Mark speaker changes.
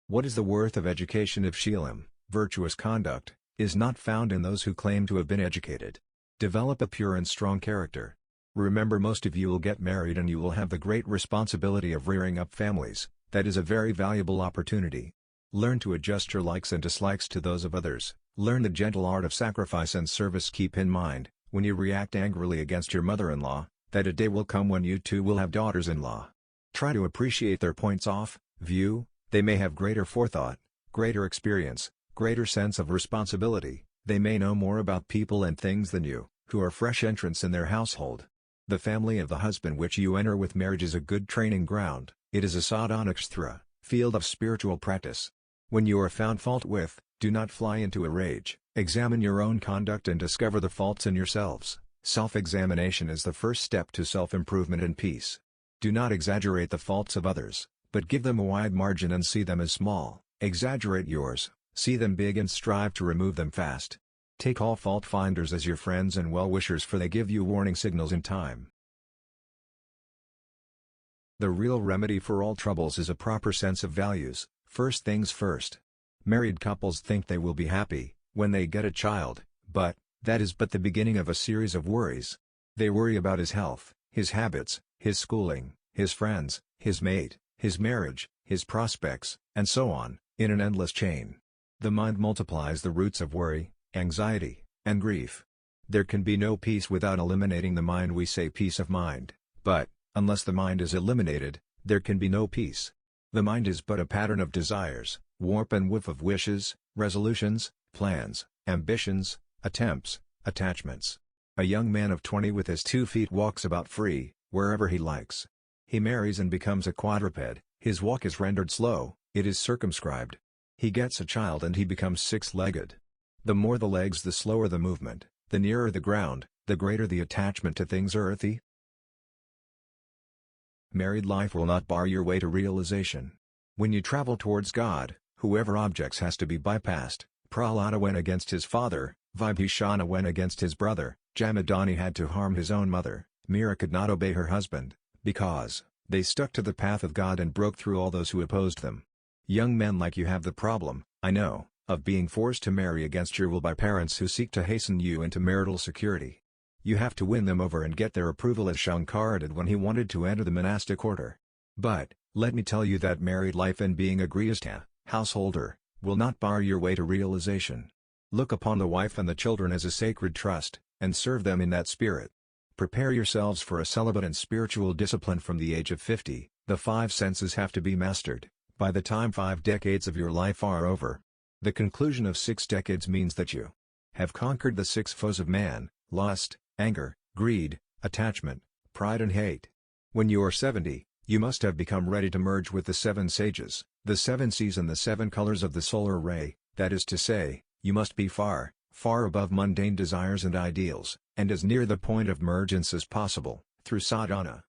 Speaker 1: What is the worth of education if Sheelam, virtuous conduct, is not found in those who claim to have been educated? Develop a pure and strong character. Remember, most of you will get married and you will have the great responsibility of rearing up families. That is a very valuable opportunity. Learn to adjust your likes and dislikes to those of others. Learn the gentle art of sacrifice and service. Keep in mind, when you react angrily against your mother-in-law, that a day will come when you too will have daughters-in-law. Try to appreciate their points of view. They may have greater forethought, greater experience, greater sense of responsibility. They may know more about people and things than you, who are fresh entrants in their household. The family of the husband which you enter with marriage is a good training ground. It is a sadhanakstra, field of spiritual practice. When you are found fault with, do not fly into a rage. Examine your own conduct and discover the faults in yourselves. Self-examination is the first step to self-improvement and peace. Do not exaggerate the faults of others, but give them a wide margin and see them as small. Exaggerate yours, see them big and strive to remove them fast. Take all fault-finders as your friends and well-wishers, for they give you warning signals in time. The real remedy for all troubles is a proper sense of values. First things first. Married couples think they will be happy when they get a child, but that is but the beginning of a series of worries. They worry about his health, his habits, his schooling, his friends, his mate, his marriage, his prospects, and so on, in an endless chain. The mind multiplies the roots of worry, anxiety, and grief. There can be no peace without eliminating the mind. We say peace of mind, but, unless the mind is eliminated, there can be no peace. The mind is but a pattern of desires, warp and woof of wishes, resolutions, plans, ambitions, attempts, attachments. A young man of 20 with his 2 feet walks about free, wherever he likes. He marries and becomes a quadruped. His walk is rendered slow, it is circumscribed. He gets a child and he becomes 6-legged. The more the legs, the slower the movement, the nearer the ground, the greater the attachment to things earthy. Married life will not bar your way to realization. When you travel towards God, whoever objects has to be bypassed. Prahlada went against his father, Vibhishana went against his brother, Jamadani had to harm his own mother, Mira could not obey her husband, because they stuck to the path of God and broke through all those who opposed them. Young men like you have the problem, I know, of being forced to marry against your will by parents who seek to hasten you into marital security. You have to win them over and get their approval, as Shankara did when he wanted to enter the monastic order. But, let me tell you that married life and being a grihastha, householder, will not bar your way to realization. Look upon the wife and the children as a sacred trust, and serve them in that spirit. Prepare yourselves for a celibate and spiritual discipline from the age of 50. The 5 senses have to be mastered, by the time 5 decades of your life are over. The conclusion of 6 decades means that you have conquered the 6 foes of man: lust, anger, greed, attachment, pride and hate. When you are 70, you must have become ready to merge with the 7 sages, the 7 seas and the 7 colors of the solar ray. That is to say, you must be far, far above mundane desires and ideals, and as near the point of mergence as possible, through sadhana.